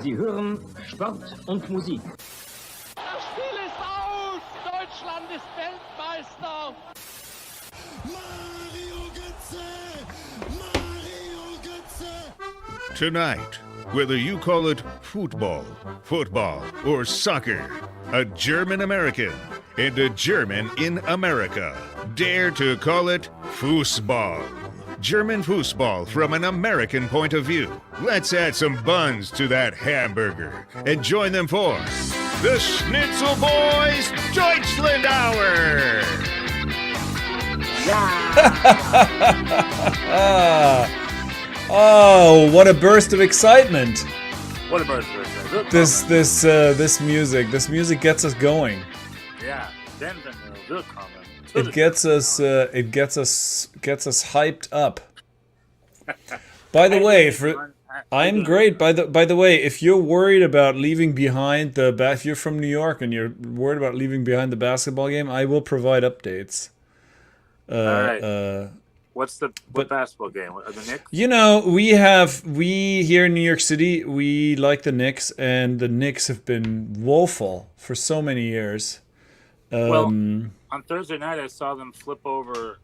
Sie hören Sport und Musik. Das Spiel ist aus! Deutschland ist Weltmeister! Mario Götze! Mario Götze! Tonight, whether you call it football, or soccer, a German American and a German in America dare to call it Fußball. German foosball from an American point of view. Let's add some buns to that hamburger and join them for the Schnitzel Boys Deutschland Hour. Oh, what a burst of excitement! What a burst of excitement. This music gets us going. Yeah, Denver, good comment. It gets us hyped up. By the way, I'm great. By the way, if you're worried about leaving behind if you're from New York and you're worried about leaving behind the basketball game, I will provide updates. All right. What basketball game? Are the Knicks? You know, we here in New York City, we like the Knicks, and the Knicks have been woeful for so many years. On Thursday night, I saw them flip over.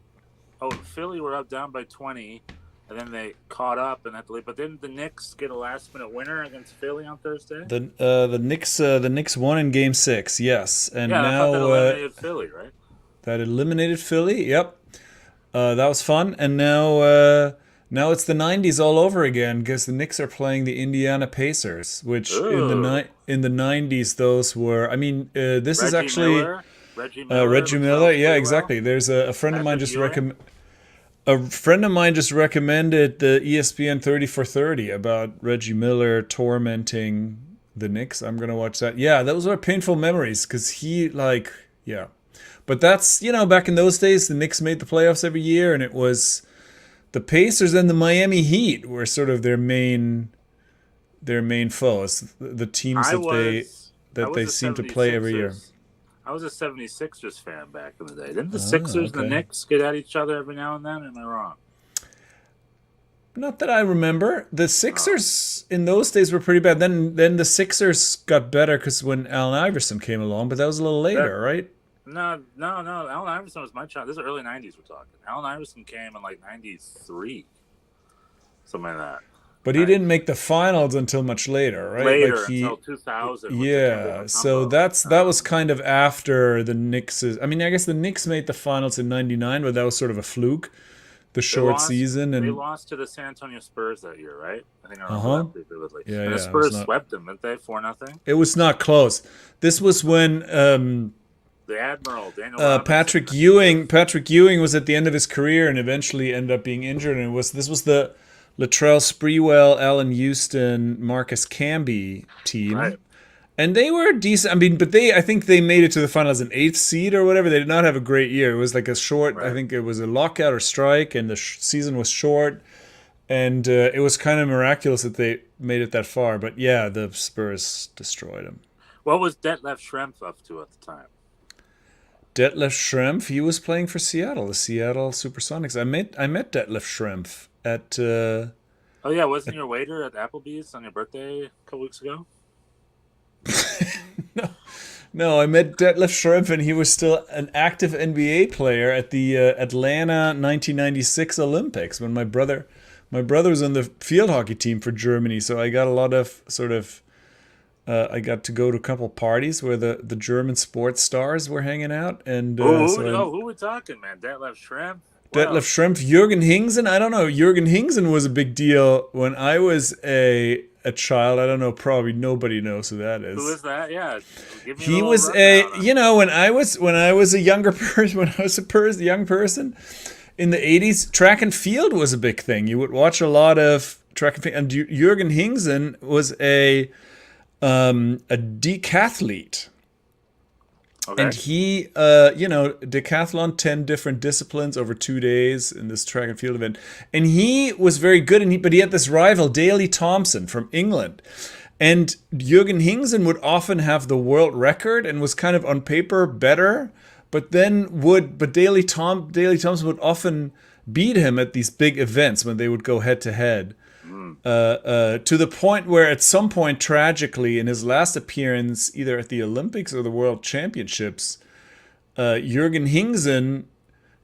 Oh, Philly were down by 20, and then they caught up. But didn't the Knicks get a last-minute winner against Philly on Thursday? The Knicks won in Game 6, yes, and yeah, now that eliminated Philly, right? That eliminated Philly. Yep, that was fun, and now it's the '90s all over again because the Knicks are playing the Indiana Pacers, which in the '90s those were. I mean, this is actually. Miller? Reggie Miller, yeah, exactly. There's a friend of mine just recommended the ESPN 30 for 30 about Reggie Miller tormenting the Knicks. I'm gonna watch that. Yeah, those are painful memories because But that's, back in those days, the Knicks made the playoffs every year, and it was the Pacers and the Miami Heat were sort of their main foes, the teams that they seem to play every year. I was a 76ers fan back in the day. Didn't the Sixers and the Knicks get at each other every now and then? Am I wrong? Not that I remember. The Sixers in those days were pretty bad. Then the Sixers got better because when Allen Iverson came along, but that was a little later, right? No. Allen Iverson was my child. This is early 90s we're talking. Allen Iverson came in like 93. Something like that. But he didn't make the finals until much later, right? Until 2000. Yeah, so that was kind of after the Knicks. I mean, I guess the Knicks made the finals in '99, but that was sort of a fluke, the short season. And they lost to the San Antonio Spurs that year, right? I think I remember that vividly. Yeah, and the Spurs swept them, didn't they? 4-0. It was not close. This was when the Admiral, Daniel Patrick Ewing was at the end of his career and eventually ended up being injured. And this was the Latrell Sprewell, Allen Houston, Marcus Camby team. Right. And they were decent. I mean, but I think they made it to the final as an 8th seed or whatever. They did not have a great year. It was like a short, I think it was a lockout or strike, and the season was short. And it was kind of miraculous that they made it that far. But yeah, the Spurs destroyed them. What was Detlef Schrempf up to at the time? Detlef Schrempf, he was playing for Seattle, the Seattle Supersonics. I met Detlef Schrempf at wasn't your waiter at Applebee's on your birthday a couple weeks ago? No, I met Detlef Schrempf, and he was still an active NBA player at the Atlanta 1996 Olympics when my brother was on the field hockey team for Germany, so I got a lot of I got to go to a couple parties where the German sports stars were hanging out. And who are we talking, man? Detlef Schrempf? Detlef Schrempf, Jürgen Hingsen. I don't know. Jürgen Hingsen was a big deal when I was a child. I don't know. Probably nobody knows who that is. Who is that? Yeah, give me he was when I was a younger person, when I was a young person in the 80s, track and field was a big thing. You would watch a lot of track and field, and Jürgen Hingsen was a decathlete. Okay. And he, decathlon, 10 different disciplines over 2 days in this track and field event. And he was very good, but he had this rival, Daley Thompson from England. And Jürgen Hingsen would often have the world record and was kind of on paper better, but Daley Thompson would often beat him at these big events when they would go head to head. To the point where at some point, tragically, in his last appearance, either at the Olympics or the World Championships, Jürgen Hingsen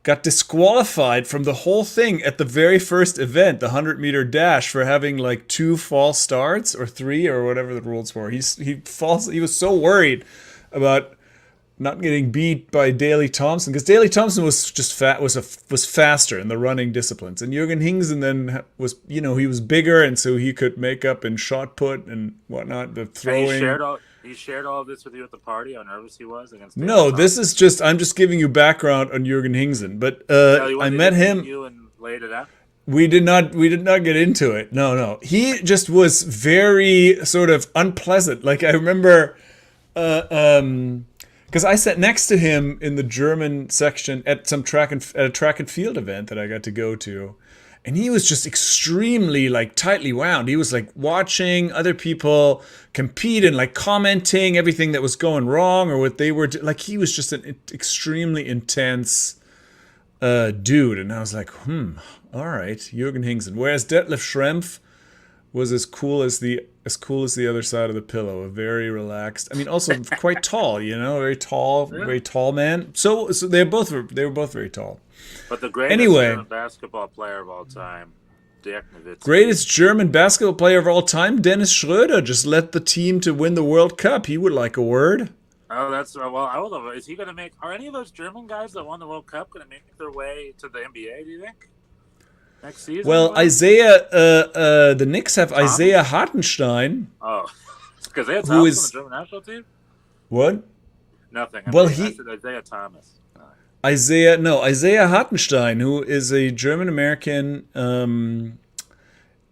got disqualified from the whole thing at the very first event, the 100-meter dash, for having like 2 false starts or 3 or whatever the rules were. He was so worried about not getting beat by Daley Thompson, because Daley Thompson was just was faster in the running disciplines, and Jürgen Hingsen then was, he was bigger, and so he could make up in shot put and whatnot, the throwing. He shared all of this with you at the party, how nervous he was against Daley No, Thompson. this is I'm just giving you background on Jürgen Hingsen, but I met him. You and laid it out. We did not get into it. No. He just was very sort of unpleasant. Like, I remember, because I sat next to him in the German section at a track and field event that I got to go to, and he was just extremely like tightly wound. He was like watching other people compete and like commenting everything that was going wrong or what they were like. He was just an extremely intense dude, and I was like, all right, Jürgen Hingsen. Whereas Detlef Schrempf was as cool as the other side of the pillow, a very relaxed. I mean, also quite tall, very tall man. So they were both very tall. But the greatest German basketball player of all time, Dirk Nowitzki. Greatest German basketball player of all time, Dennis Schröder, just led the team to win the World Cup. He would like a word. Oh, I would love it. Is he going to make? Are any of those German guys that won the World Cup going to make their way to the NBA? Do you think? Next season? Well, Isaiah, the Knicks have Isaiah Hartenstein. Oh, because Isaiah Thomas on the German national team. What? Nothing. I said Isaiah Thomas. Isaiah Hartenstein, who is a German American.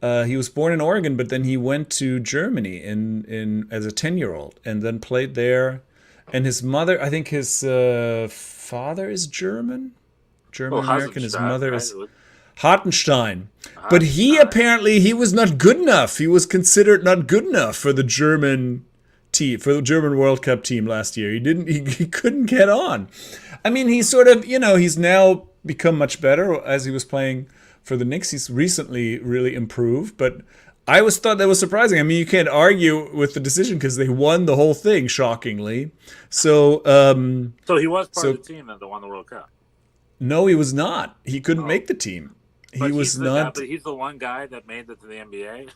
He was born in Oregon, but then he went to Germany in as a 10-year-old and then played there. And his mother, I think his father is German American. His mother is Hartenstein. But he was not good enough. He was considered not good enough for the German team, for the German World Cup team last year. He couldn't get on. I mean, he's sort of, he's now become much better as he was playing for the Knicks. He's recently really improved, but I always thought that was surprising. I mean, you can't argue with the decision because they won the whole thing, shockingly. So he was part of the team that won the World Cup. No, he was not. He couldn't make the team. But he's not. But he's the one guy that made it to the NBA.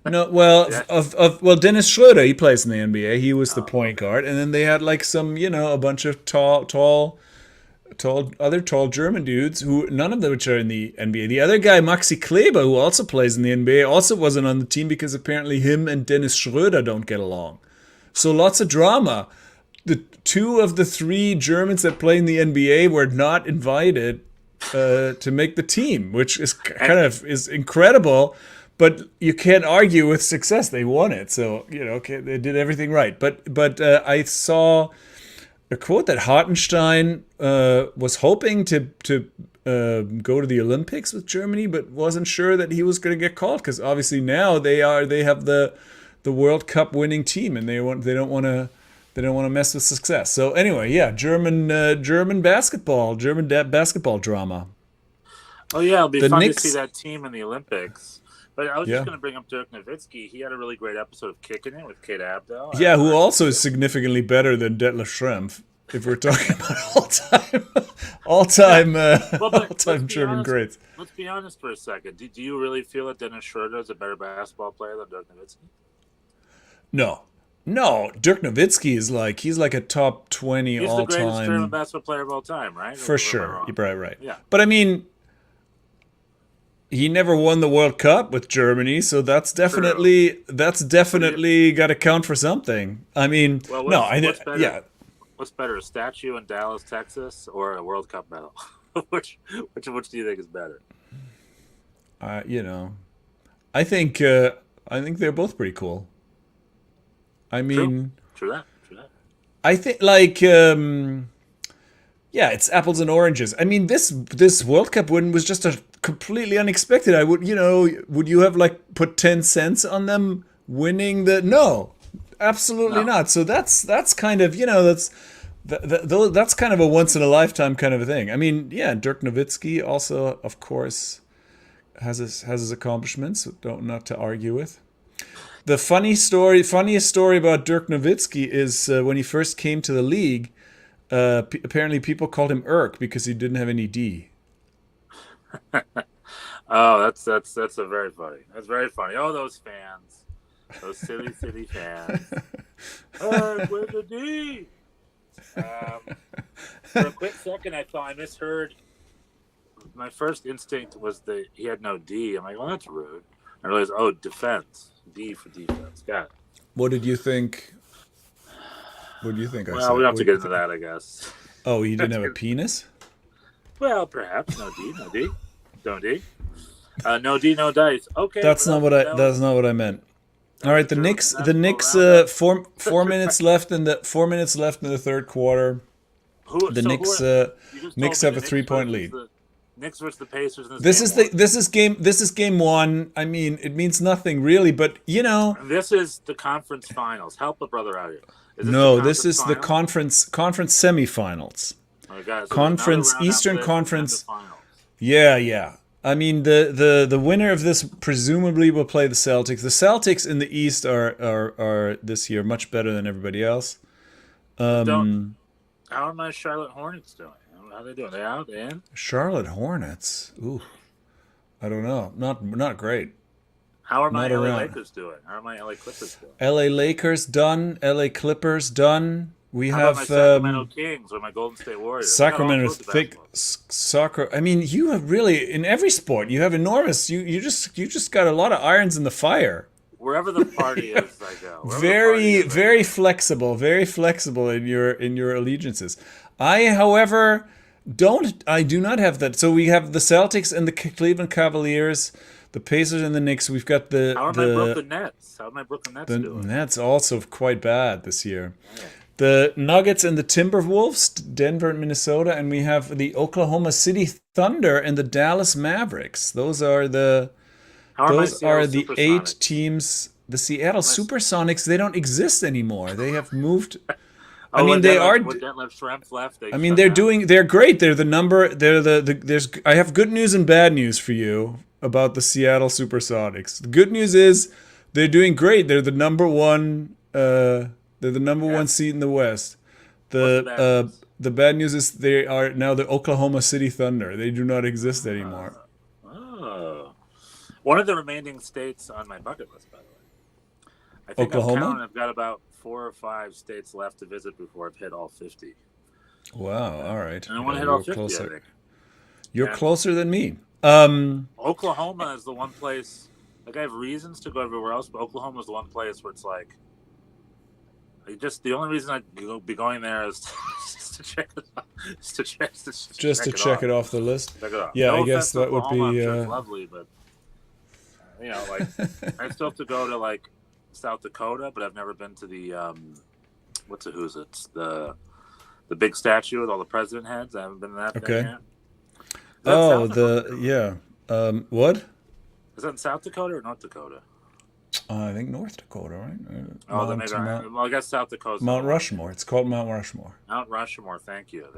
No, well, Dennis Schröder, he plays in the NBA. He was the point guard, and then they had like some, a bunch of tall German dudes who none of them which are in the NBA. The other guy, Maxi Kleber, who also plays in the NBA, also wasn't on the team because apparently him and Dennis Schröder don't get along. So lots of drama. The 2 of the 3 Germans that play in the NBA were not invited to make the team, which is is incredible. But you can't argue with success. They won it, so they did everything right. But I saw a quote that Hartenstein was hoping to go to the Olympics with Germany, but wasn't sure that he was going to get called because obviously now they have the World Cup winning team, and they don't want to mess with success. So anyway, yeah, German basketball drama. Oh yeah, it'll be fun to see that team in the Olympics. But I was just going to bring up Dirk Nowitzki. He had a really great episode of Kicking It with Kate Abdo. Yeah, who also is significantly better than Detlef Schrempf, if we're talking about all-time German greats. Let's be honest for a second. Do you really feel that Dennis Schröder is a better basketball player than Dirk Nowitzki? No, Dirk Nowitzki is he's like a top 20 all-time. He's the greatest German basketball player of all time, right? For sure. You're right. Yeah. But I mean, he never won the World Cup with Germany, so that's definitely got to count for something. I mean, what's better, a statue in Dallas, Texas, or a World Cup medal? which do you think is better? I think they're both pretty cool. I mean, True that. I think it's apples and oranges. I mean, this World Cup win was just a completely unexpected. I would you have put 10 cents on them winning no, absolutely not. So that's kind of that's kind of a once in a lifetime kind of a thing. I mean, yeah, Dirk Nowitzki also, of course, has his accomplishments. Don't not to argue with. The funniest story about Dirk Nowitzki is when he first came to the league. Apparently, people called him Irk because he didn't have any D. Oh, that's a very funny. That's very funny. Oh, those fans, those silly fans. Where's the D? For a quick second, I misheard. My first instinct was that he had no D. I'm like, well, that's rude. I realized, oh, defense. D for defense. Got it. What did you think? What do you think? Well, we don't have to get into that, I guess. Oh, he didn't have a penis? Well, perhaps no D, no D, no D, no D, no dice. Okay, That's not what I meant. All right, the Knicks. 4 minutes left in the third quarter. The Knicks have a 3-point lead. Knicks versus the Pacers. This is game one. I mean, it means nothing really, but you know. This is the conference finals. Help a brother out here. This is the conference semifinals. Oh, God, so conference Eastern Conference. Yeah. I mean, the winner of this presumably will play the Celtics. The Celtics in the East are this year much better than everybody else. How are my Charlotte Hornets doing? How are they doing? They out? They in? Charlotte Hornets. Ooh, I don't know. Not great. How are my LA Lakers doing? How are my LA Clippers doing? LA Lakers done. LA Clippers done. We have my Sacramento Kings or my Golden State Warriors. Sacramento thick soccer. I mean, you have really in every sport you have enormous. You just got a lot of irons in the fire. Wherever the party is, I go. Very flexible in your allegiances. I do not have that. So we have the Celtics and the Cleveland Cavaliers, the Pacers and the Knicks. We've got How are my Brooklyn Nets? How are my Brooklyn Nets doing? The Nets also quite bad this year. Yeah. The Nuggets and the Timberwolves, Denver and Minnesota, and we have the Oklahoma City Thunder and the Dallas Mavericks. Those are the 8 teams. The Seattle Supersonics, they don't exist anymore. They have moved. I mean, they are. I mean, they're great. They're the number. I have good news and bad news for you about the Seattle Supersonics. The good news is they're doing great. They're the number one. They're the number one seed in the West. The bad news is they are now the Oklahoma City Thunder. They do not exist anymore. One of the remaining states on my bucket list, by the way. I think Oklahoma? I've got about 4 or 5 states left to visit before I've hit all 50. Wow, all right. And I want to hit all 50, I think. You're closer than me. Oklahoma is the one place, like I have reasons to go everywhere else, but Oklahoma is the one place where it's like, the only reason I'd be going there is to check it out. Just to check it off the list. Check it out. Yeah, no I guess that would be. I'm sure it's lovely, but like I still have to go to like South Dakota, but I've never been to the it's the big statue with all the president heads. I haven't been to that thing yet. What? Is that in South Dakota or North Dakota? I think North Dakota, right? I guess South Dakota. Mount Rushmore. It's called Mount Rushmore. Mount Rushmore. Thank you.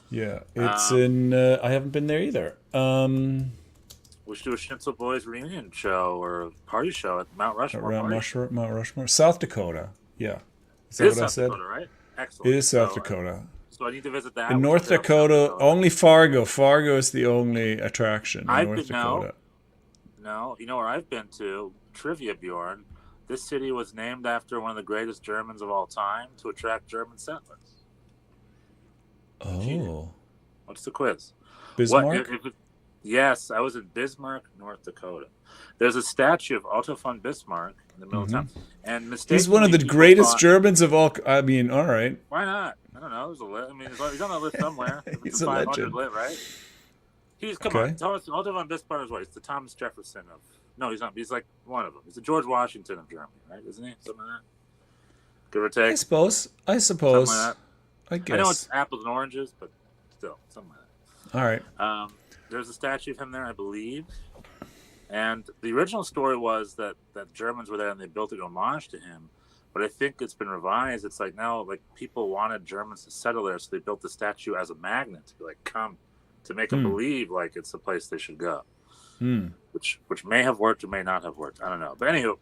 Yeah, it's in. I haven't been there either. We should do a Schnitzel Boys reunion show or a party show at Mount Rushmore. Mount Rushmore, South Dakota. Yeah, is that what I said? Dakota, right? Excellent. It is South Dakota. So I need to visit that. In North Dakota, only Fargo. Fargo is the only attraction in North Dakota. No, you know where I've been to? Trivia, Bjorn. This city was named after one of the greatest Germans of all time to attract German settlers. Oh. What's the quiz? Bismarck? Yes, I was in Bismarck, North Dakota. There's a statue of Otto von Bismarck in the middle of town. And he's one of the greatest Germans of all. I mean, all right. Why not? I don't know. There's a list. I mean, he's on a list somewhere. He's a legend. Lit, right? Come on. Otto von Bismarck is what? He's the Thomas Jefferson of. No, he's not. He's like one of them. He's the George Washington of Germany, right? Isn't he? Something like that. Give or take. I suppose. Something like that. I guess. I know it's apples and oranges, but still, something like that. All right. There's a statue of him there, I believe. And the original story was that Germans were there and they built an homage to him. But I think it's been revised. It's like now, like people wanted Germans to settle there, so they built the statue as a magnet to be like, come, to make them believe like it's the place they should go. which may have worked or may not have worked. I don't know. But anywho,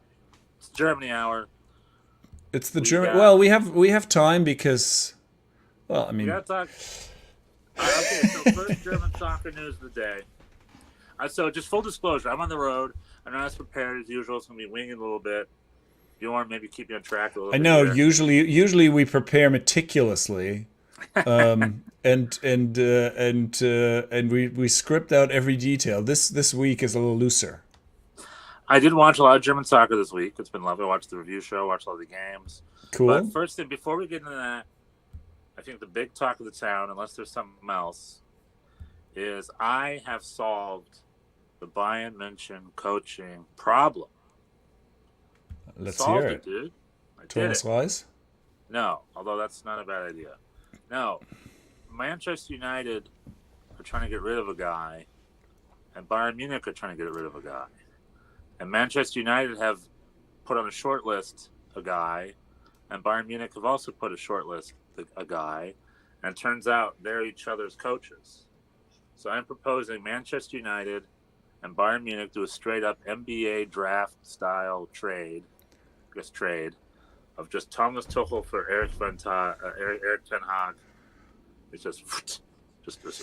it's Germany hour. It's the German. Well, we have time because, well, I We mean, gotta talk. Okay, so first German soccer news of the day. So just full disclosure, I'm on the road. I'm not as prepared as usual. It's gonna be winging a little bit. You want to maybe keep you on track a little I bit. know. Here. Usually we prepare meticulously, and we script out every detail. This week is a little looser. I did watch a lot of German soccer this week. It's been lovely. I watched the review show, watched all the games. Cool. But first thing, before we get into that, I think the big talk of the town, unless there's something else, is I have solved the Bayern München coaching problem. Let's Solved hear it, dude. I did Thomas it. Reis. No, although that's not a bad idea. No, Manchester United are trying to get rid of a guy, and Bayern Munich are trying to get rid of a guy. And Manchester United have put on a short list a guy, and Bayern Munich have also put a short list a guy, and it turns out they're each other's coaches. So I'm proposing Manchester United and Bayern Munich do a straight-up NBA draft-style trade of just Thomas Tuchel for Eric Ten Hag. It's just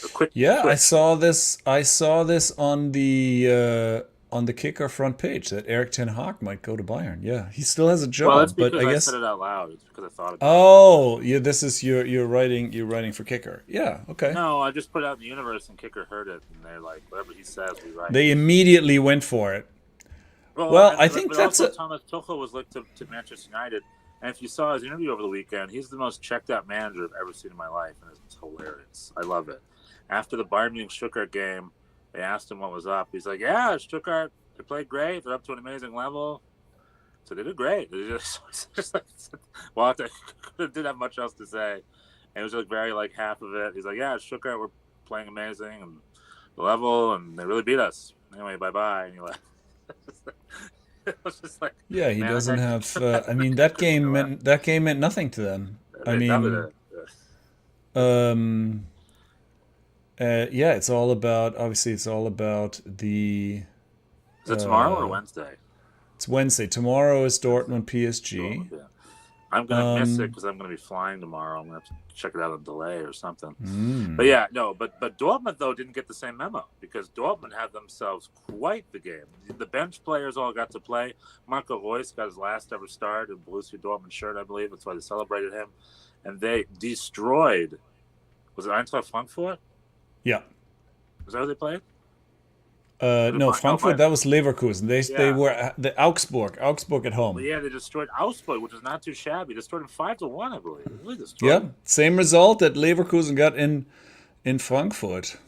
a quick. Yeah, quick. I saw this on the Kicker front page that Eric Ten Hag might go to Bayern. Yeah, he still has a job, Well, that's because but I guess. said it out loud. It's because I thought about Oh, yeah. This is you're writing for Kicker. Yeah. Okay. it. No, I just put it out in the universe, and Kicker heard it, and they're like, whatever he says, we write. They immediately went for it. Well, I think that's also Thomas Tuchel was linked to Manchester United, and if you saw his interview over the weekend, he's the most checked-out manager I've ever seen in my life, and it's hilarious. I love it. After the Bayern Munich Stuttgart game, they asked him what was up. He's like, "Yeah, Stuttgart, they played great. They're up to an amazing level." So they did great. They just like, well, I didn't have much else to say. And it was like very like half of it. He's like, "Yeah, Stuttgart were playing amazing and the level, and they really beat us. Anyway, bye." And you're like. It was just like, yeah, he doesn't have. I mean, that game meant nothing to them. I mean, yeah, it's all about. Obviously, it's all about the. Is it tomorrow or Wednesday? It's Wednesday. Tomorrow is Dortmund PSG. Yeah. I'm gonna miss it because I'm gonna be flying tomorrow. I'm gonna have to check it out on delay or something. But yeah, no, but Dortmund though didn't get the same memo because Dortmund had themselves quite the game. The bench players all got to play. Marco Reus got his last ever start in Borussia Dortmund shirt, I believe. That's why they celebrated him, and they destroyed. Was it Eintracht Frankfurt? Yeah. Was that who they played? No, Frankfurt. That was Leverkusen. They Yeah. were the Augsburg at home. Well, yeah, they destroyed Augsburg, which is not too shabby. Destroyed them 5-1, I believe. They really destroyed Yeah, them. same result that Leverkusen got in Frankfurt.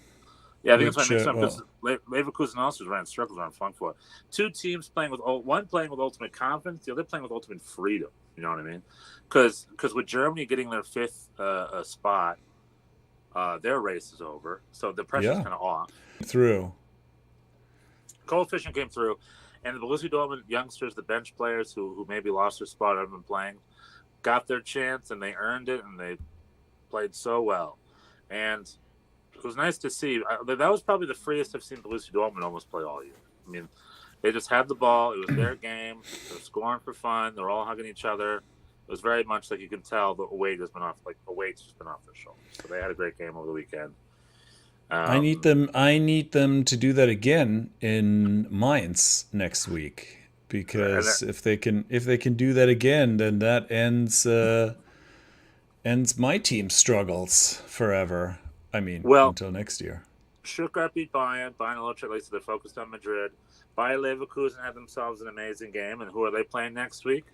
Yeah, I think that's Which, why I mixed up because Leverkusen also ran circles around Frankfurt. Two teams playing with one playing with ultimate confidence, the other playing with ultimate freedom. You know what I mean? Because with Germany getting their fifth spot, their race is over, so the pressure's kind of off. Through. Coefficient came through, and the Borussia Dortmund youngsters, the bench players who maybe lost their spot, haven't been playing, got their chance and they earned it, and they played so well. And it was nice to see. That was probably the freest I've seen Borussia Dortmund almost play all year. I mean, they just had the ball. It was their game. They were scoring for fun. They were all hugging each other. It was very much like you can tell the weight has been off, like the weight's just been off their shoulders. So they had a great game over the weekend. I need them to do that again in Mainz next week because if they can do that again, then that ends my team's struggles forever. I mean, until next year. Stuttgart beat Bayern. Bayern a little bit later. They're focused on Madrid. Bayer Leverkusen had themselves an amazing game, and who are they playing next week?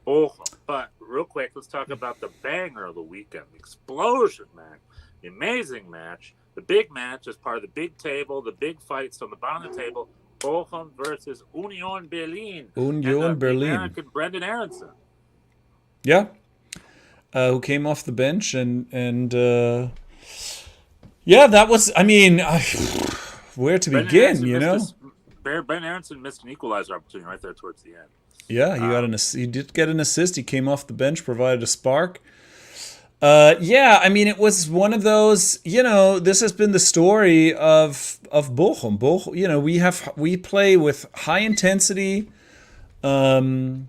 Bochum. But real quick, let's talk about the banger of the weekend, the explosion match, the amazing match. The big match is part of the big table, the big fights on the bottom of the table. Bochum versus Union Berlin. Berlin. American Brendan Aronson. Yeah. Who came off the bench and yeah, that was. I mean, where to begin? You know, Brendan Aronson missed an equalizer opportunity right there towards the end. Yeah, he did get an assist. He came off the bench, provided a spark. Yeah, I mean, it was one of those. This has been the story of Bochum. Bochum, we play with high intensity, and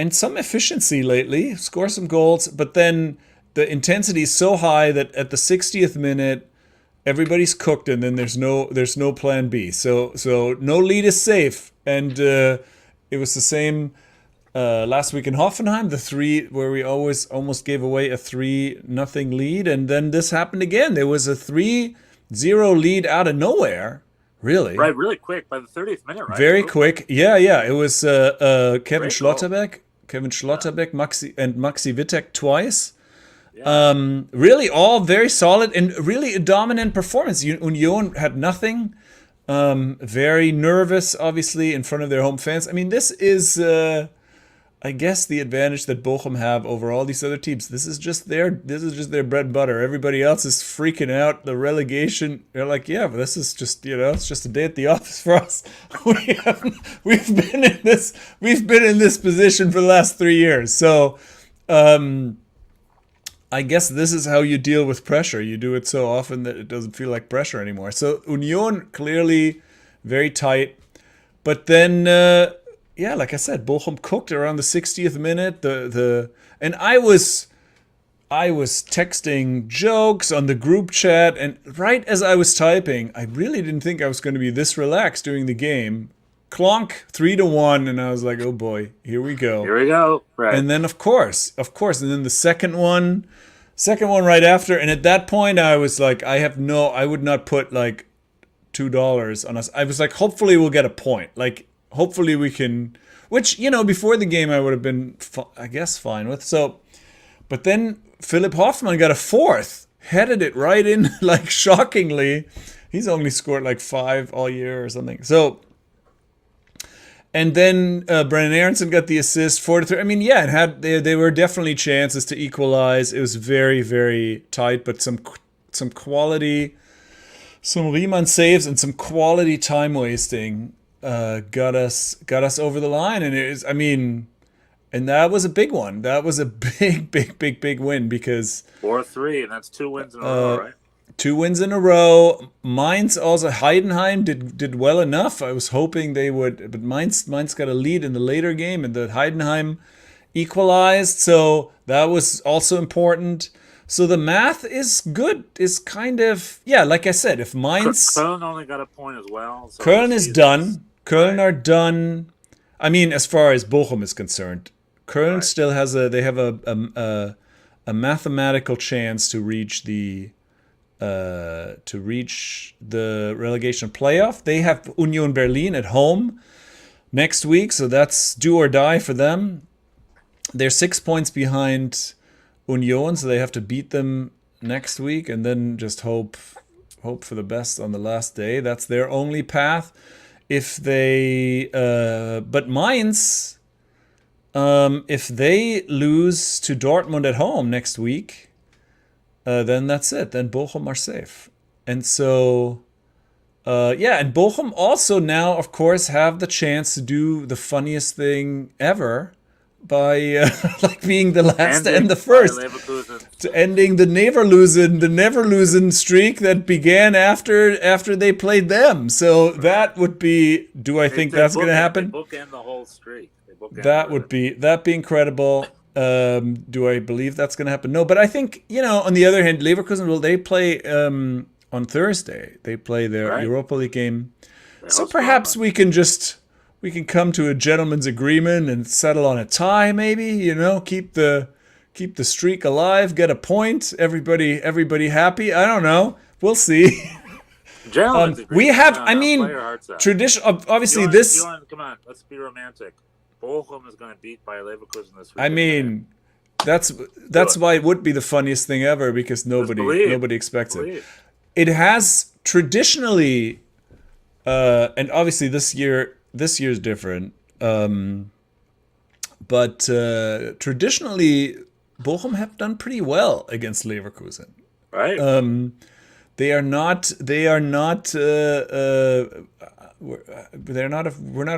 some efficiency lately. Score some goals, but then the intensity is so high that at the 60th minute, everybody's cooked, and then there's no plan B. So no lead is safe, and it was the same. Last week in Hoffenheim, the three where we almost gave away a 3-0 lead, and then this happened again. There was a 3-0 lead out of nowhere, really. Right, really quick by the 30th minute, right? Very quick. Yeah. It was Kevin Schlotterbeck, Yeah. Maxi Wittek twice. Yeah. Really all very solid and really a dominant performance. Union had nothing. Very nervous, obviously, in front of their home fans. I mean, this is, I guess, the advantage that Bochum have over all these other teams. This is just their bread and butter. Everybody else is freaking out. The relegation, they're like, yeah, but this is just, it's just a day at the office for us. We've been in this position for the last 3 years. So, I guess this is how you deal with pressure. You do it so often that it doesn't feel like pressure anymore. So Union clearly very tight, but then like I said, Bochum cooked around the 60th minute. And I was texting jokes on the group chat, and right as I was typing, I really didn't think I was going to be this relaxed during the game. Clonk, 3-1, and I was like, oh boy, here we go. Here we go. Right. And then of course, and then the second one right after, and at that point I was like, I would not put like $2 on us. I was like, hopefully we'll get a point. Like, hopefully we can, which, before the game I would have been, I guess, fine with. So, but then Philipp Hoffmann got a fourth, headed it right in, like, shockingly. He's only scored like 5 all year or something. So, and then Brennan Aronson got the assist, 4-3. I mean, yeah, they were definitely chances to equalize. It was very, very tight, but some quality, some Riemann saves and some quality time wasting got us over the line. And it is, I mean, and that was a big one. That was a big win because 4-3, and that's 2 wins in a row, right? 2 wins in a row. Mainz also, Heidenheim did well enough. I was hoping they would, but Mainz got a lead in the later game, and the Heidenheim equalized. So that was also important. So the math is good. Is kind of, yeah, like I said, if Mainz, Köln only got a point as well. So Köln is done. Köln are done. I mean, as far as Bochum is concerned, Köln still has a mathematical chance to reach the relegation playoff. They have Union Berlin at home next week, so that's do or die for them. They're 6 points behind Union, so they have to beat them next week and then just hope for the best on the last day. That's their only path. If they but Mainz, if they lose to Dortmund at home next week, then that's it. Then Bochum are safe. And so, and Bochum also now, of course, have the chance to do the funniest thing ever by like being the last and the first, to ending the never losing streak that began after they played them. So that would be. Do I think that's going to happen? They bookend the whole streak. That'd be incredible. Do I believe that's going to happen? No, but I think, on the other hand, Leverkusen they play on Thursday. They play their Europa League game. So perhaps we can come to a gentleman's agreement and settle on a tie, maybe, keep the streak alive, get a point, everybody happy. I don't know. We'll see. Gentlemen's agreement. We have, I mean, tradition, obviously this. Come on, let's be romantic. Bochum is going to beat Bayer Leverkusen this week. I mean, that's why it would be the funniest thing ever, because nobody expects it. It has traditionally, and obviously this year's different. But traditionally, Bochum have done pretty well against Leverkusen. Right. We're not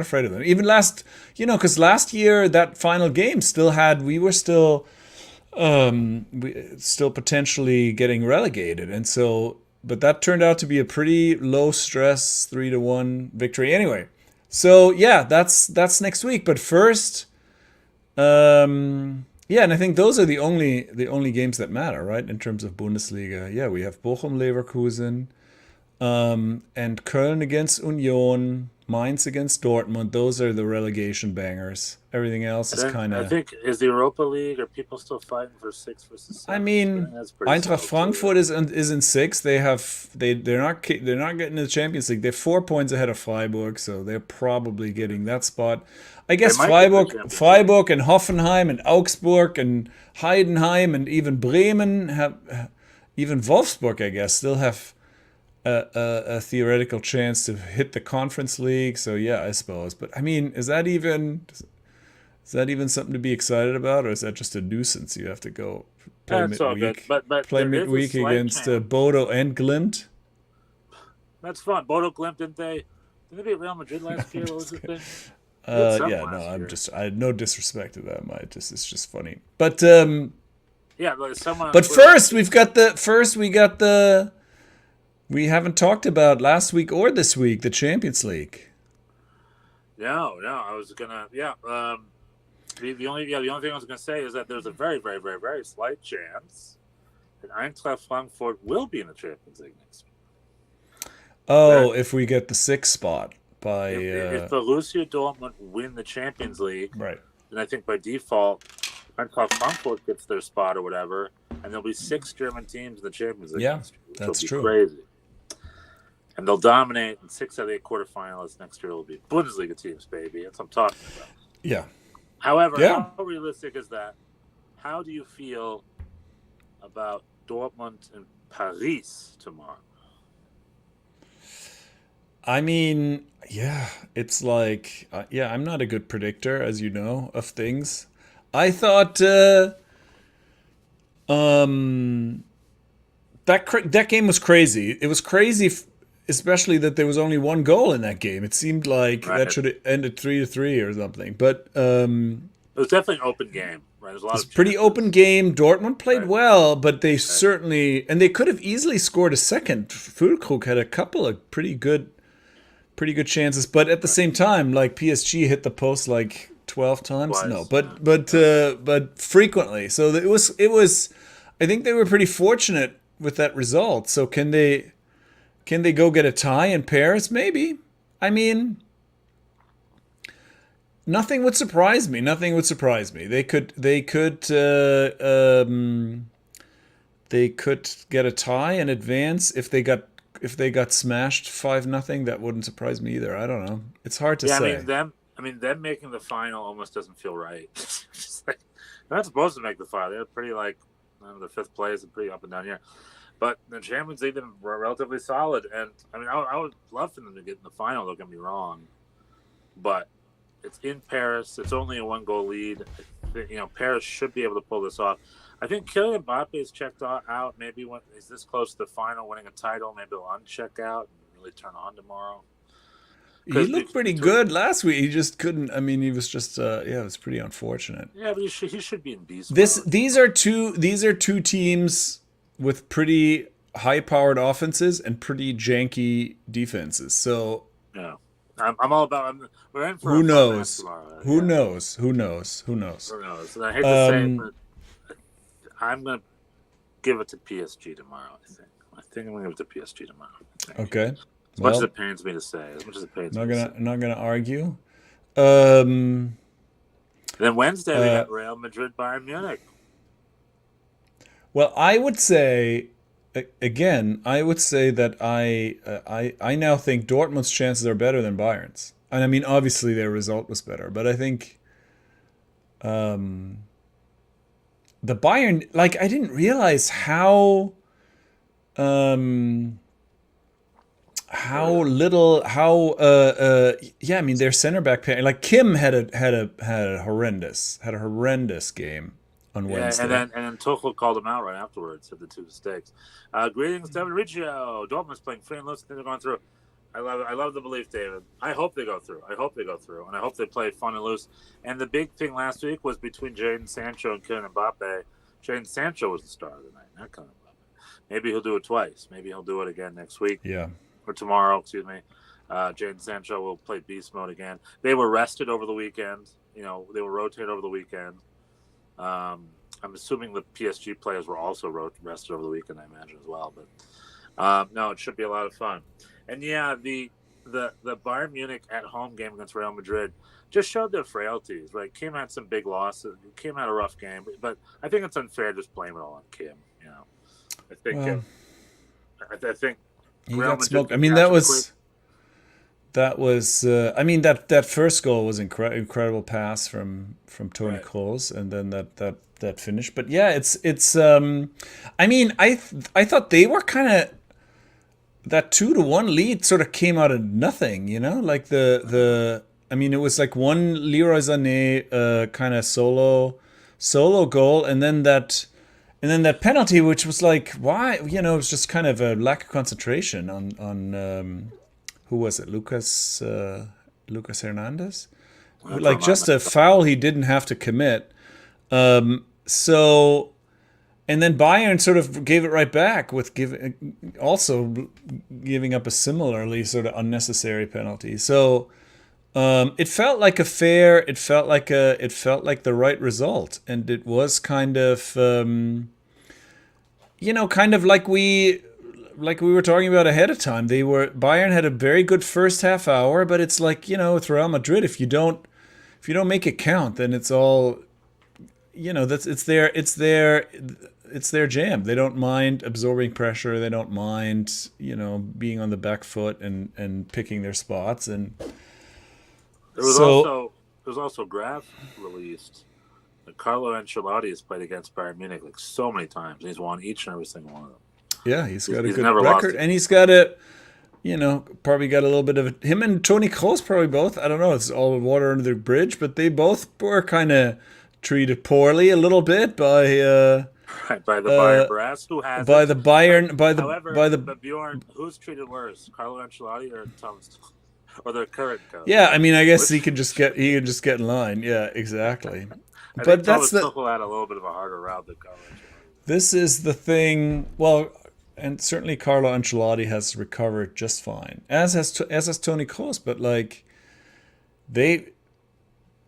afraid of them. Even because last year that final game we were still still potentially getting relegated, and so. But that turned out to be a pretty low stress 3-1 victory. Anyway, so yeah, that's next week. But first, yeah, and I think those are the only games that matter, right? In terms of Bundesliga, yeah, we have Bochum, Leverkusen, and Köln against Union, Mainz against Dortmund. Those are the relegation bangers. Everything else is kind I of. think is the Europa League. Are people still fighting for 6 versus 7? I mean, That's pretty Eintracht slow, Frankfurt too. is in 6. They're not getting the Champions League. They're 4 points ahead of Freiburg, so they're probably getting that spot. I guess They might get the Champions Freiburg and Hoffenheim and Augsburg and Heidenheim and even Bremen even Wolfsburg, I guess, still have a theoretical chance to hit the Conference League. So yeah, I suppose. But I mean, is that even something to be excited about, or is that just a nuisance? You have to go play That's all good. midweek, But play there is a midweek slight against chance. Bodo and Glimt. That's fun. Bodo Glimt, didn't they beat Real Madrid last year? What was the thing? Yeah, no, I no disrespect to them. It's just funny. But Yeah, like someone. but first we haven't talked about last week or this week the Champions League. No, I was gonna. Yeah. The only thing I was gonna say is that there's a very, very, very, very slight chance that Eintracht Frankfurt will be in the Champions League next week. Oh, if we get the 6th spot by If Borussia Dortmund win the Champions League, right. then I think by default Eintracht Frankfurt gets their spot or whatever, and there'll be 6 German teams in the Champions League. Yeah, next year, which that's will be true. Crazy. And they'll dominate, and 6 out of the 8 quarterfinalists next year will be Bundesliga teams, baby. That's what I'm talking about. Yeah. However, Yeah. how realistic is that? How do you feel about Dortmund and Paris tomorrow? I mean, yeah, it's like, I'm not a good predictor, as you know, of things. I thought that game was crazy. It was crazy, especially that there was only one goal in that game. It seemed like that should have ended 3-3 or something. But it was definitely an open game, right? There's a lot it's of a pretty chances. open game. Dortmund played Right. well, but they certainly, and they could have easily scored a second. Füllkrug had a couple of pretty good chances, but at the same time, like PSG hit the post like 12 times. Twice. No, but frequently. So it was. I think they were pretty fortunate with that result. So can they go get a tie in Paris? Maybe. I mean, nothing would surprise me. They could get a tie and advance if they got smashed 5-0. That wouldn't surprise me either. I don't know. It's hard to say. I mean them making the final almost doesn't feel right. It's like, they're not supposed to make the final. They're pretty like the 5th place and pretty up and down here. But the Champions League, them were relatively solid, and I mean, I would love for them to get in the final. Don't get me wrong, but it's in Paris. It's only a 1-goal lead. Paris should be able to pull this off. I think Kylian Mbappe is checked out. Maybe when he's this close to the final, winning a title, maybe he'll uncheck out and really turn on tomorrow. He looked pretty good last week. He just couldn't. I mean, he was just it was pretty unfortunate. Yeah, but he should be in beast mode. These are two teams with pretty high-powered offenses and pretty janky defenses. So yeah, I'm all about. We're in for who a fun knows? match tomorrow. Who Yeah. knows? Who knows? Who knows? And I hate to say it, but I'm gonna give it to PSG tomorrow. I think I'm gonna give it to PSG tomorrow. Okay. As much as it pains me to say, Not gonna argue. Then Wednesday we got Real Madrid, Bayern Munich. Well, I would say that I now think Dortmund's chances are better than Bayern's. And I mean, obviously their result was better, but I think the Bayern, like, I didn't realize how I mean, their center back pair, like Kim had a horrendous game on Wednesday. And then Tuchel called him out right afterwards for the 2 mistakes. Greetings, David Riccio. Dortmund's playing free and loose. I think they're going through. I love it. I love the belief, David. I hope they go through. And I hope they play fun and loose. And the big thing last week was between Jadon Sancho and Kylian Mbappe. Jadon Sancho was the star of the night. That kind of love it. Maybe he'll do it twice. Maybe he'll do it again next week. Yeah. Or tomorrow, excuse me. Jadon Sancho will play beast mode again. They were rested over the weekend. They were rotated over the weekend. I'm assuming the PSG players were also rested over the weekend, I imagine, as well. But no, it should be a lot of fun. And yeah, the Bayern Munich at home game against Real Madrid just showed their frailties, right? Kim had some big losses. Kim had a rough game, but I think it's unfair to just blame it all on Kim. I think I think he Real got Madrid smoked. I can mean, catch that him was. quick. That was, I mean, that first goal was incredible pass from Tony Kroos, and then that finish. But yeah, it's. I mean, I thought they were kind of that 2-1 lead sort of came out of nothing, like the. I mean, it was like one Leroy Sané kind of solo goal, and then that penalty, which was like, why? It was just kind of a lack of concentration on. Who was it? Lucas Hernandez? Like just a foul he didn't have to commit. So, and then Bayern sort of gave it right back with giving up a similarly sort of unnecessary penalty. So, it felt like a fair. It felt like the right result, and it was kind of, kind of like we were talking about ahead of time. Bayern had a very good first half hour, but it's like, with Real Madrid, if you don't make it count, then it's all, it's their jam. They don't mind absorbing pressure. They don't mind, being on the back foot and picking their spots. And there was also Graf released. Carlo Ancelotti has played against Bayern Munich like so many times. He's won each and every single one of them. Yeah, he's got a good record, and he's got probably got a little bit of him and Toni Kroos probably both. I don't know, it's all water under the bridge, but they both were kind of treated poorly a little bit by the Bayern brass. Who has by it? the Bayern But Bjorn, who's treated worse, Carlo Ancelotti or Thomas or the current coach? Yeah, I mean, I guess he could just get in line. Yeah, exactly. But that's Tuchel had a little bit of a harder route than Carlo Ancelotti. This is the thing. Well. And certainly Carlo Ancelotti has recovered just fine, as has Toni Kroos. But like, they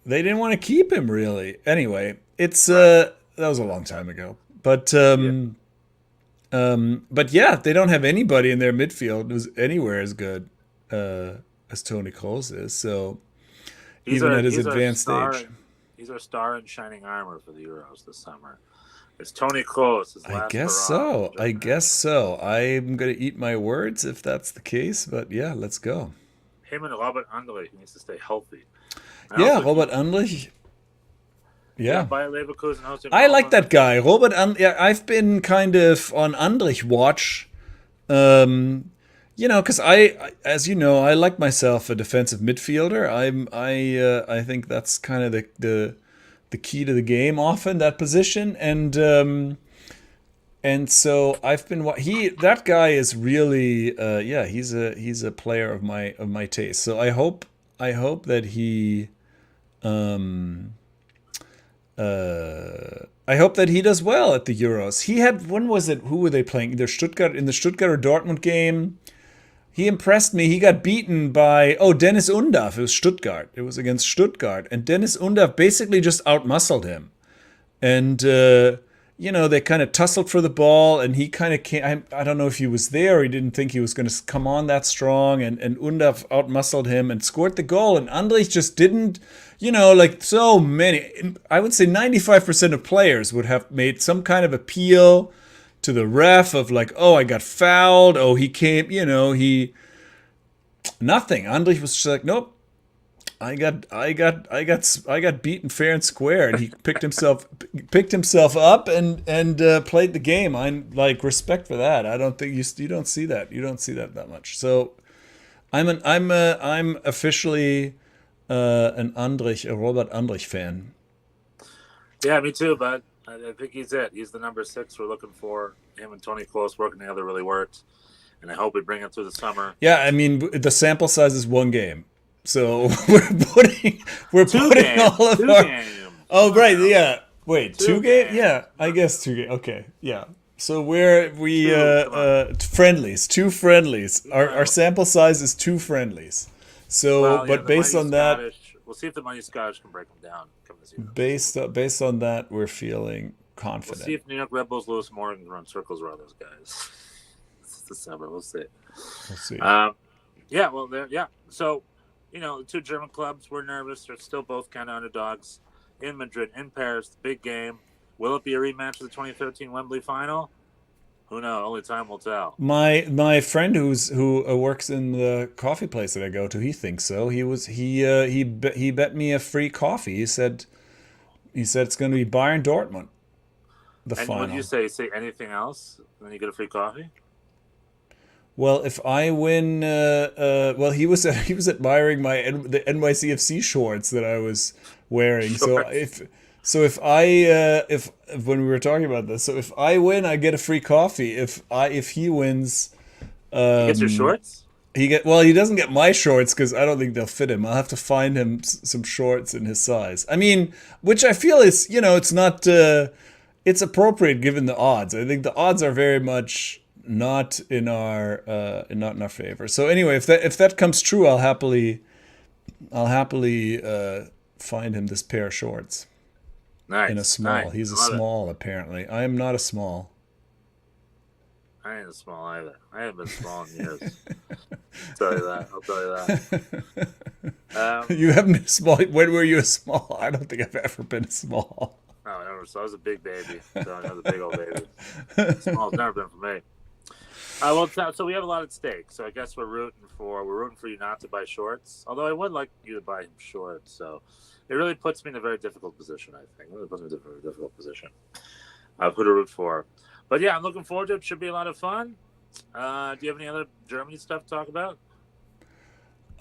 didn't want to keep him really. Anyway, it's that was a long time ago. But but yeah, they don't have anybody in their midfield who's anywhere as good as Toni Kroos is. So even at his advanced stage, he's our star in shining armor for the Euros this summer. It's Toni Kroos. I guess so. I'm going to eat my words if that's the case. But yeah, let's go. Him and Robert Andrich needs to stay healthy. Robert Andrich. Yeah. Bayer Leverkusen. I like that guy. Robert Andrich. Yeah, I've been kind of on Andrich watch. Because as you know, I like myself a defensive midfielder. I think that's kind of the key to the game often, that position, and so I've been that guy is really he's a player of my taste. So I hope that he does well at the Euros. He had, when was it? Who were they playing? Either Stuttgart, in the Stuttgart or Dortmund game. He impressed me. He got beaten by, Dennis Undav. It was Stuttgart. It was against Stuttgart. And Dennis Undav basically just outmuscled him. And, they kind of tussled for the ball. And he kind of came, I don't know if he was there or he didn't think he was going to come on that strong. And Undav outmuscled him and scored the goal. And Andrich just didn't, like so many, I would say 95% of players would have made some kind of appeal to the ref of like, I got fouled. He came, nothing. Andrich was just like, nope. I got beaten fair and square, and he picked himself up and played the game. I'm like, respect for that. I don't think you don't see that. You don't see that much. So I'm officially a Robert Andrich fan. Yeah, me too, bud. I think he's it. He's the number 6 we're looking for. Him and Toni Kroos working together really worked, and I hope we bring him through the summer. Yeah, I mean, the sample size is one game, so we're putting all of our. Oh, right, yeah. Wait, Two two game? games. Yeah, I guess 2 game. Okay, yeah. So we Two, friendlies, 2 friendlies. Our friendlies. sample size is 2 friendlies. So, Well, yeah, but the based Mighty on that, Scottish. We'll see if the Mighty Scottish can break them down. Come this evening. based on that, we're feeling We'll confident. see if New York Red Bulls, Lewis Morgan run circles around those guys. It's December. We'll see. We'll see. Yeah, well, yeah. So, the 2 German clubs were nervous. They're still both kind of underdogs in Madrid, in Paris. The big game. Will it be a rematch of the 2013 Wembley final? Who knows? Only time will tell. My friend who works in the coffee place that I go to, he thinks so. He bet me a free coffee. He said it's going to be Bayern Dortmund. The And final. what did you say? Say anything else? Then you get a free coffee? Well, if I win, well, he was admiring the NYCFC shorts that I was wearing. Shorts. So if when we were talking about this, so if I win, I get a free coffee. If he wins, He gets your shorts? he doesn't get my shorts because I don't think they'll fit him. I'll have to find him some shorts in his size. I mean, which I feel is it's not it's appropriate given the odds. I think the odds are very much not in our favor. So anyway, if that comes true, I'll happily find him this pair of shorts. Nice. In a small. Nice. He's a Love it. small apparently. I am not a small. I ain't a small either. I haven't been small in years. I'll tell you that. You haven't been a small. When were you a small? I don't think I've ever been a small. No, never. So I was a big baby. So I was a big old baby. Small's never been for me. Well, so we have a lot at stake. So I guess we're rooting for you not to buy shorts. Although I would like you to buy him shorts. So it really puts me in a very difficult position. I think it really puts me in a very difficult position of who to root for. But yeah, I'm looking forward to it. Should be a lot of fun. Do you have any other Germany stuff to talk about?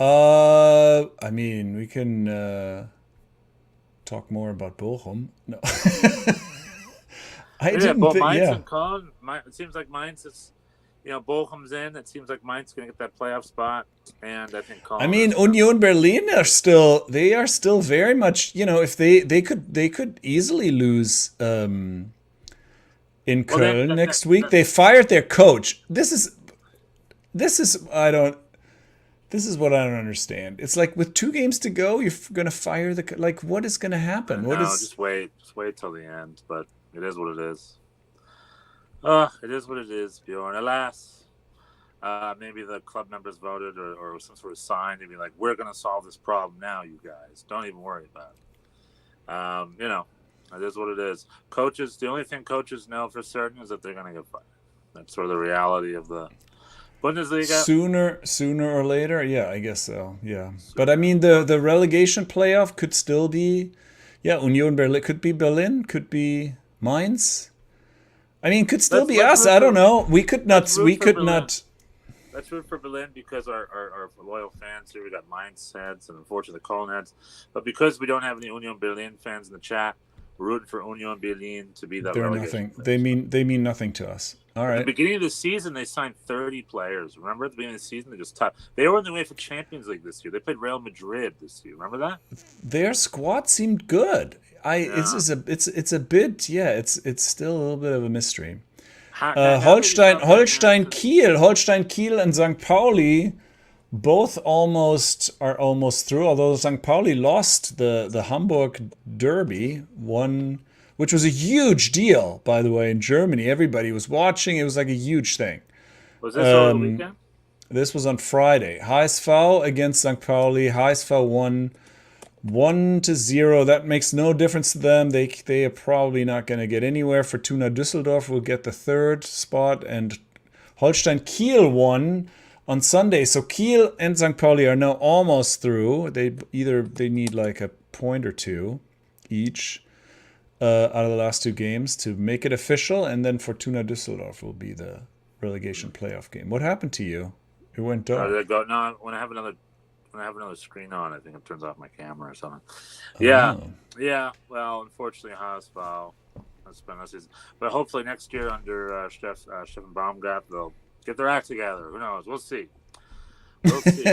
I mean, we can talk more about Bochum. No. Mainz and Cologne. It seems like Mainz is, Bochum's in. It seems like Mainz is going to get that playoff spot, and I think Cologne. I mean, Union Berlin are still very much. If they could easily lose in Köln next week. They fired their coach. This is what I don't understand. It's like with 2 games to go, you're going to fire what is going to happen? Just wait till the end. But it is what it is. It is what it is, Bjorn. Alas, maybe the club members voted or some sort of sign to be like, we're going to solve this problem now, you guys. Don't even worry about it. It is what it is. Coaches, the only thing coaches know for certain is that they're going to get fired. That's sort of the reality of the Bundesliga. Sooner or later, yeah, I guess so. Yeah, but I mean the relegation playoff could still be, Union Berlin could be Berlin, could be Mainz. I mean, could still be us. I don't know. We could not. Let's root for Berlin because our loyal fans here. We got Mainz heads and unfortunately the Cologne heads. But because we don't have any Union Berlin fans in the chat, we're rooting for Union Berlin to be that. They're nothing. They mean nothing to us. All right. At the beginning of the season, they signed 30 players. Remember at the beginning of the season, they just They were in the way for Champions League this year. They played Real Madrid this year. Remember that? Their squad seemed good. It's a bit. Yeah, it's still a little bit of a mystery. Holstein Kiel and St. Pauli both are almost through, although St. Pauli lost the Hamburg derby, which was a huge deal, by the way, in Germany. Everybody was watching. It was like a huge thing. Was this over the weekend? This was on Friday. HSV against St. Pauli. HSV won 1-0. That makes no difference to them. They are probably not going to get anywhere. Fortuna Düsseldorf will get the 3rd spot, and Holstein Kiel won on Sunday. So Kiel and St. Pauli are now almost through. They need like a point or 2 each out of the last 2 games to make it official, and then Fortuna Düsseldorf will be the relegation playoff game. What happened to you? It went dark. No, when I have another screen on, I think it turns off my camera or something. Yeah. Well, unfortunately, HSV has been this season, but hopefully next year under Stefan Baumgart, they'll get their act together. Who knows? We'll see. We'll see.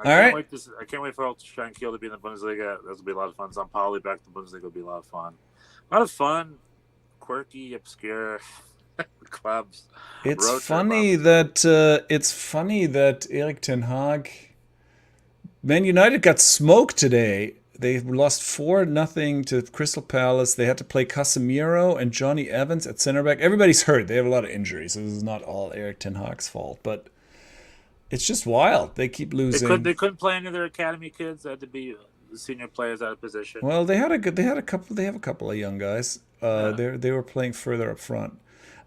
Right. I can't wait for Holstein Kiel to be in the Bundesliga. That'll be a lot of fun. St. Pauli back to the Bundesliga will be a lot of fun. A lot of fun, quirky, obscure clubs. It's funny that Erik ten Hag. Man United got smoked today. They lost 4-0 to Crystal Palace. They had to play Casemiro and Johnny Evans at center back. Everybody's hurt. They have a lot of injuries. So this is not all Erik ten Hag's fault, but it's just wild. They keep losing. They couldn't play any of their academy kids. They had to be the senior players out of position. Well, they have a couple of young guys. They were playing further up front.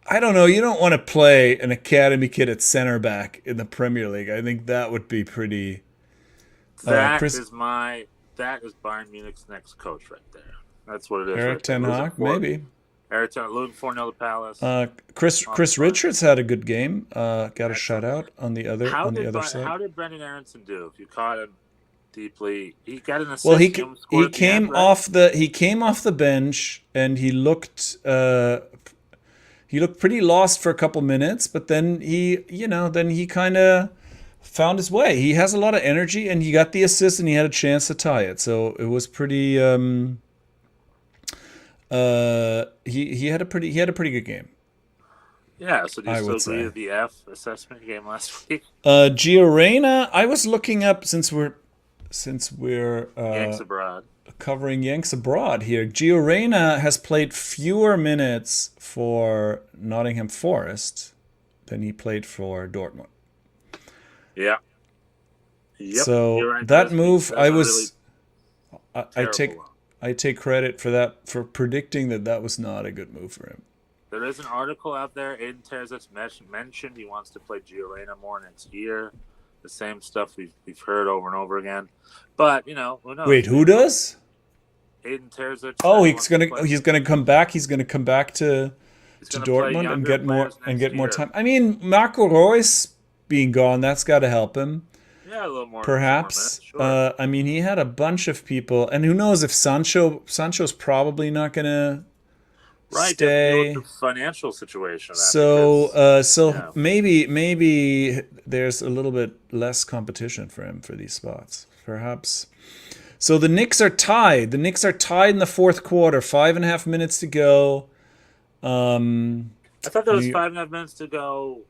I don't know. You don't want to play an academy kid at center back in the Premier League. I think that would be pretty. That is Bayern Munich's next coach right there. That's what it is. Erik ten Hag, maybe. Erik ten Hag losing 4-0 to Palace. Chris Richards had a good game. Got a shutout on the other side. How did Brendan Aronson do? If you caught him deeply, he got an assist. Well, he came off the bench and he looked pretty lost for a couple minutes, but then he kind of found his way. He has a lot of energy, and he got the assist, and he had a chance to tie it. So it was pretty. He had a pretty good game. Yeah. So do you still agree with the F assessment game last week? Gio I was looking up since we're Yanks abroad. Covering Yanks abroad here. Gio Reyna has played fewer minutes for Nottingham Forest than he played for Dortmund. Yeah. Yep. So right. that move, I take credit for that, for predicting that was not a good move for him. There is an article out there. Aiden Terzic mentioned he wants to play Gio Reyna more next year. The same stuff we've heard over and over again. But who knows? Wait, who does? Aiden Terzic. Oh, he's gonna come back. He's gonna come back to Dortmund and get more time. I mean, Marco Reus being gone, that's got to help him. Yeah, a little more. Perhaps. Sure. I mean, he had a bunch of people, and who knows if Sancho's probably not gonna stay. The financial situation. Maybe there's a little bit less competition for him for these spots. Perhaps. So the Knicks are tied. The Knicks are tied in the fourth quarter. 5.5 minutes to go. I thought there was 5.5 minutes to go.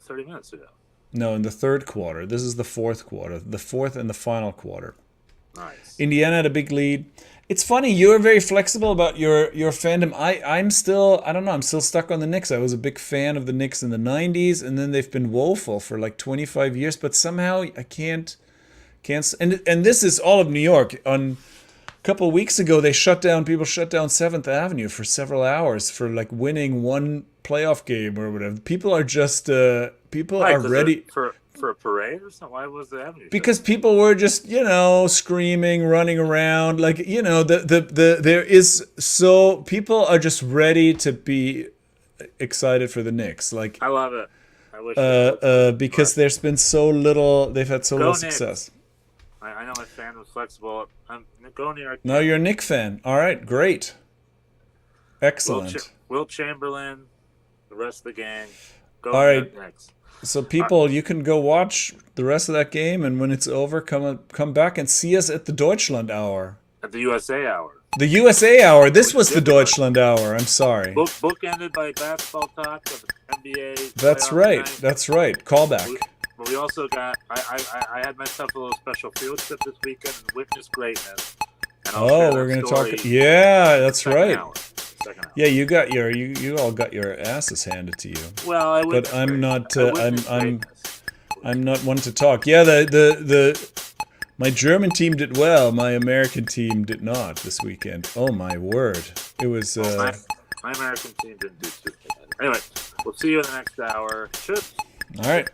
30 minutes to go. No, in the third quarter. This is the fourth quarter. The fourth and the final quarter. Nice. Indiana had a big lead. It's funny, you're very flexible about your fandom. I'm still stuck on the Knicks. I was a big fan of the Knicks in the 90s, and then they've been woeful for like 25 years, but somehow I can't and this is all of New York. On a couple of weeks ago, people shut down 7th Avenue for several hours for like winning one playoff game or whatever. People are just are ready for a parade or something. Why was the avenue? Because people were just screaming, running around, like people are just ready to be excited for the Knicks. Like I love it. I wish because there's been so little. They've had so little success. I know my fan was flexible. Go New York. No, you're a Knicks fan. All right, great, excellent. Will Chamberlain, the rest of the gang. Go All right. Next. So people, you can go watch the rest of that game, and when it's over, come back and see us at the Deutschland Hour. At the USA Hour. The USA Hour. This was the Deutschland Hour. I'm sorry. Bookended by basketball talk of NBA. That's right. That's right. Callback. But we also got. I had myself a little special field trip this weekend and witnessed greatness. And we're gonna talk. Yeah, that's right. Second hour. Yeah, you all got your asses handed to you. Well, but I'm not. I'm not one to talk. Yeah, my German team did well. My American team did not this weekend. Oh my word! It was. My American team didn't do too bad. Anyway, we'll see you in the next hour. Cheers. All right.